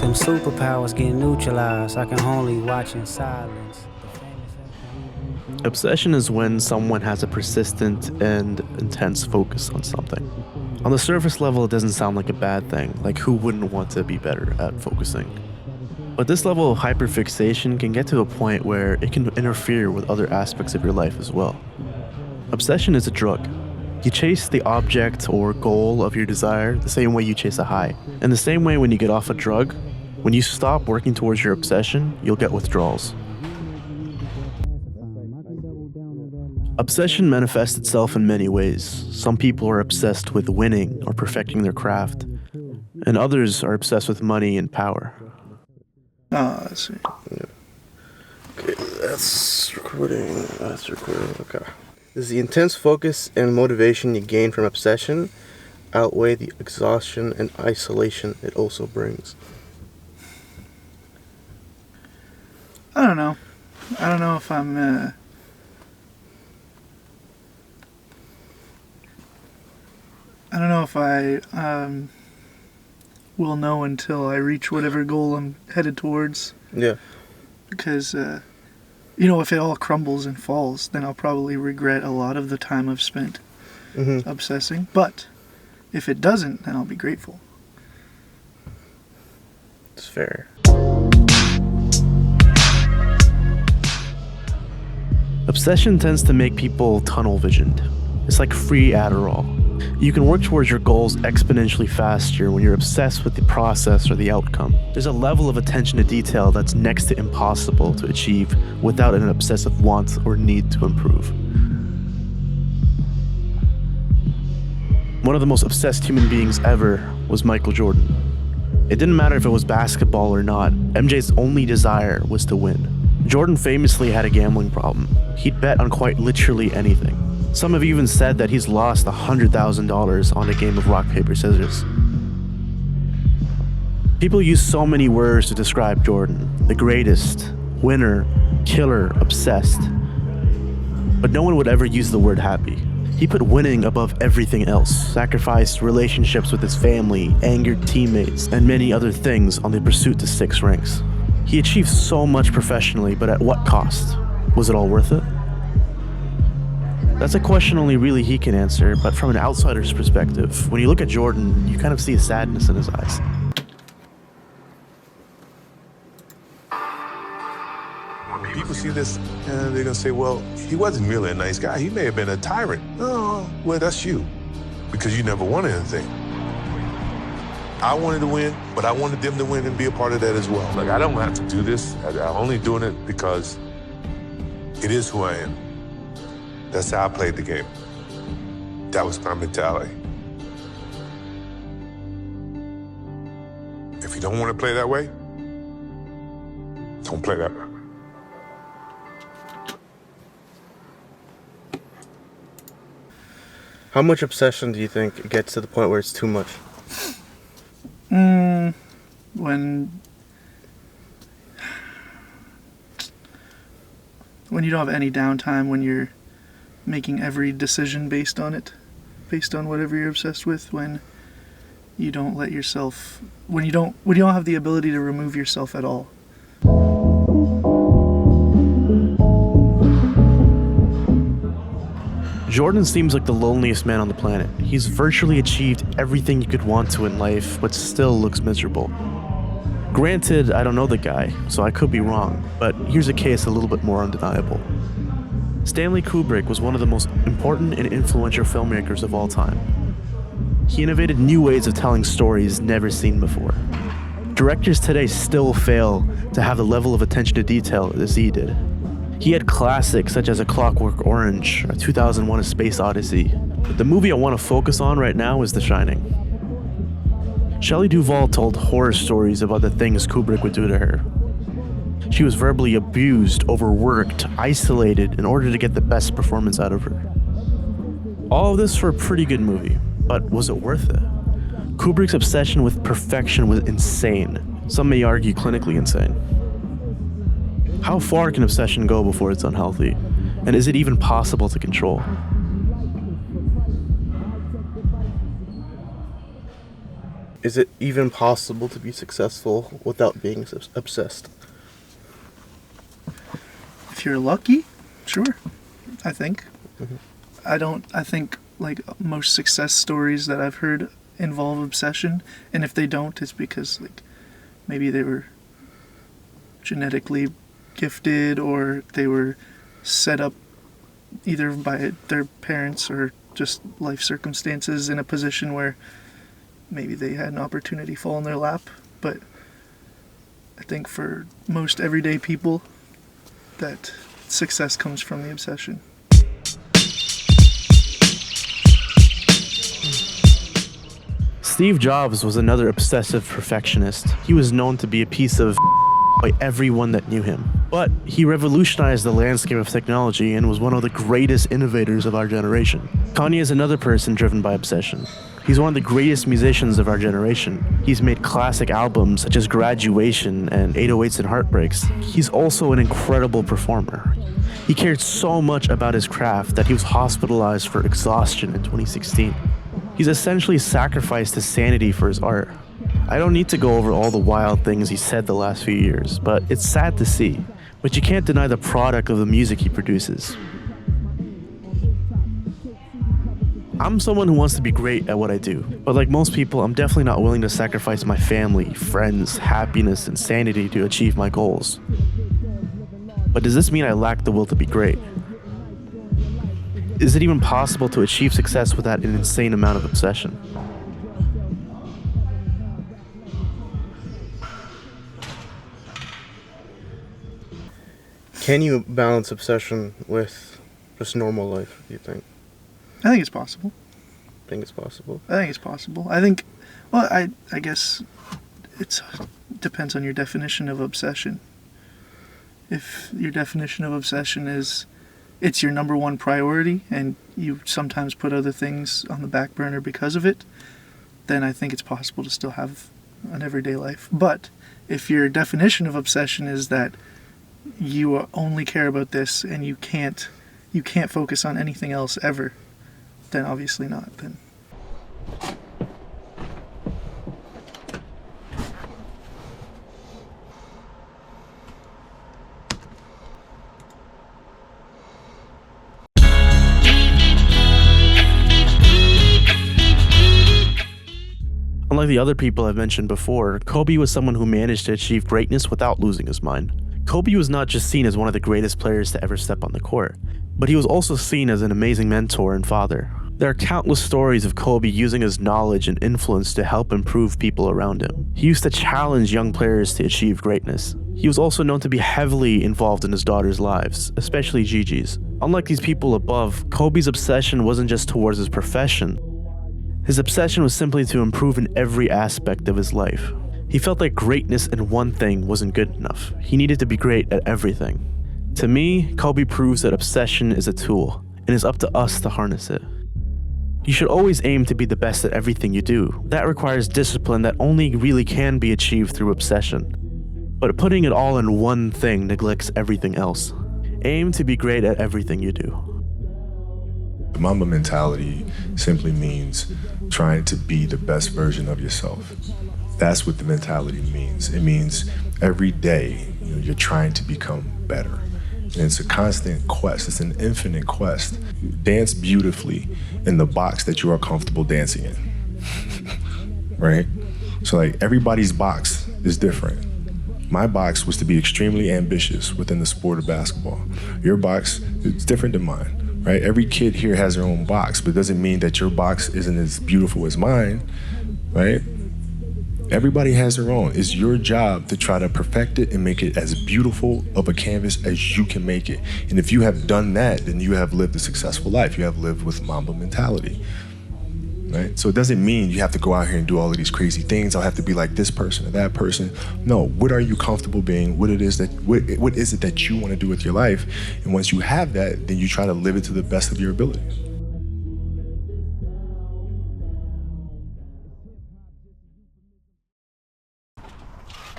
Them superpowers get neutralized. I can only watch in silence. Obsession is when someone has a persistent and intense focus on something. On the surface level, it doesn't sound like a bad thing, like who wouldn't want to be better at focusing? But this level of hyperfixation can get to a point where it can interfere with other aspects of your life as well. Obsession is a drug. You chase the object or goal of your desire the same way you chase a high. And the same way when you get off a drug, when you stop working towards your obsession, you'll get withdrawals. Obsession manifests itself in many ways. Some people are obsessed with winning or perfecting their craft, and others are obsessed with money and power. Oh, I see. Yeah. Okay, that's recording. Okay. Does the intense focus and motivation you gain from obsession outweigh the exhaustion and isolation it also brings? I don't know. I don't know if I'm... I don't know if I will know until I reach whatever goal I'm headed towards. Yeah. Because, if it all crumbles and falls, then I'll probably regret a lot of the time I've spent obsessing. But if it doesn't, then I'll be grateful. It's fair. Obsession tends to make people tunnel visioned. It's like free Adderall. You can work towards your goals exponentially faster when you're obsessed with the process or the outcome. There's a level of attention to detail that's next to impossible to achieve without an obsessive want or need to improve. One of the most obsessed human beings ever was Michael Jordan. It didn't matter if it was basketball or not, MJ's only desire was to win. Jordan famously had a gambling problem. He'd bet on quite literally anything. Some have even said that he's lost $100,000 on a game of rock, paper, scissors. People use so many words to describe Jordan: the greatest, winner, killer, obsessed. But no one would ever use the word happy. He put winning above everything else, sacrificed relationships with his family, angered teammates, and many other things on the pursuit to 6 rings. He achieved so much professionally, but at what cost? Was it all worth it? That's a question only really he can answer, but from an outsider's perspective, when you look at Jordan, you kind of see a sadness in his eyes. When people see this, they're gonna say, well, he wasn't really a nice guy. He may have been a tyrant. Oh, well, that's you, because you never wanted anything. I wanted to win, but I wanted them to win and be a part of that as well. Like, I don't have to do this. I'm only doing it because it is who I am. That's how I played the game. That was my mentality. If you don't want to play that way, don't play that way. How much obsession do you think it gets to the point where it's too much? When you don't have any downtime, when you're making every decision based on whatever you're obsessed with, when you don't let yourself, when you don't have the ability to remove yourself at all. Jordan seems like the loneliest man on the planet. He's virtually achieved everything you could want to in life, but still looks miserable. Granted, I don't know the guy, so I could be wrong, but here's a case a little bit more undeniable. Stanley Kubrick was one of the most important and influential filmmakers of all time. He innovated new ways of telling stories never seen before. Directors today still fail to have the level of attention to detail as he did. He had classics such as A Clockwork Orange, or 2001: A Space Odyssey. But the movie I want to focus on right now is The Shining. Shelley Duvall told horror stories about the things Kubrick would do to her. She was verbally abused, overworked, isolated in order to get the best performance out of her. All of this for a pretty good movie, but was it worth it? Kubrick's obsession with perfection was insane. Some may argue clinically insane. How far can obsession go before it's unhealthy? And is it even possible to control? Is it even possible to be successful without being obsessed? If you're lucky, sure, I think. Mm-hmm. I think like most success stories that I've heard involve obsession, and if they don't, it's because like maybe they were genetically gifted or they were set up either by their parents or just life circumstances in a position where maybe they had an opportunity fall in their lap. But I think for most everyday people, that success comes from the obsession. Steve Jobs was another obsessive perfectionist. He was known to be a piece of by everyone that knew him. But he revolutionized the landscape of technology and was one of the greatest innovators of our generation. Kanye is another person driven by obsession. He's one of the greatest musicians of our generation. He's made classic albums such as Graduation and 808s and Heartbreaks. He's also an incredible performer. He cared so much about his craft that he was hospitalized for exhaustion in 2016. He's essentially sacrificed his sanity for his art. I don't need to go over all the wild things he said the last few years, but it's sad to see. But you can't deny the product of the music he produces. I'm someone who wants to be great at what I do, but like most people, I'm definitely not willing to sacrifice my family, friends, happiness, and sanity to achieve my goals. But does this mean I lack the will to be great? Is it even possible to achieve success without an insane amount of obsession? Can you balance obsession with just normal life, do you think? I think it's possible. Think it's possible? I think it's possible. I think, well, I guess it depends on your definition of obsession. If your definition of obsession is it's your number one priority and you sometimes put other things on the back burner because of it, then I think it's possible to still have an everyday life. But if your definition of obsession is that you only care about this and you can't focus on anything else ever, then obviously not. Then unlike the other people I've mentioned before, Kobe was someone who managed to achieve greatness without losing his mind. Kobe was not just seen as one of the greatest players to ever step on the court, but he was also seen as an amazing mentor and father. There are countless stories of Kobe using his knowledge and influence to help improve people around him. He used to challenge young players to achieve greatness. He was also known to be heavily involved in his daughters' lives, especially Gigi's. Unlike these people above, Kobe's obsession wasn't just towards his profession. His obsession was simply to improve in every aspect of his life. He felt like greatness in one thing wasn't good enough. He needed to be great at everything. To me, Kobe proves that obsession is a tool, and it's up to us to harness it. You should always aim to be the best at everything you do. That requires discipline that only really can be achieved through obsession. But putting it all in one thing neglects everything else. Aim to be great at everything you do. The Mamba mentality simply means trying to be the best version of yourself. That's what the mentality means. It means every day, you're trying to become better. And it's a constant quest. It's an infinite quest. Dance beautifully in the box that you are comfortable dancing in, right? So like everybody's box is different. My box was to be extremely ambitious within the sport of basketball. Your box is different than mine, right? Every kid here has their own box, but it doesn't mean that your box isn't as beautiful as mine, right? Everybody has their own. It's your job to try to perfect it and make it as beautiful of a canvas as you can make it. And if you have done that, then you have lived a successful life. You have lived with Mamba mentality, right? So it doesn't mean you have to go out here and do all of these crazy things. I'll have to be like this person or that person. No, what are you comfortable being? What is it that you want to do with your life? And once you have that, then you try to live it to the best of your ability.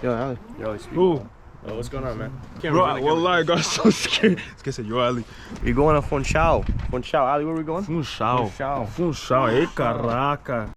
Yo, Ali. Yo, speak. Ooh. Oh, what's going on, man? Bro, wallahi, I got so scared. This guy said, yo, Ali. We're going to Funchal. Funchal, Ali, where are we going? Funchal. Funchal, ei, caraca.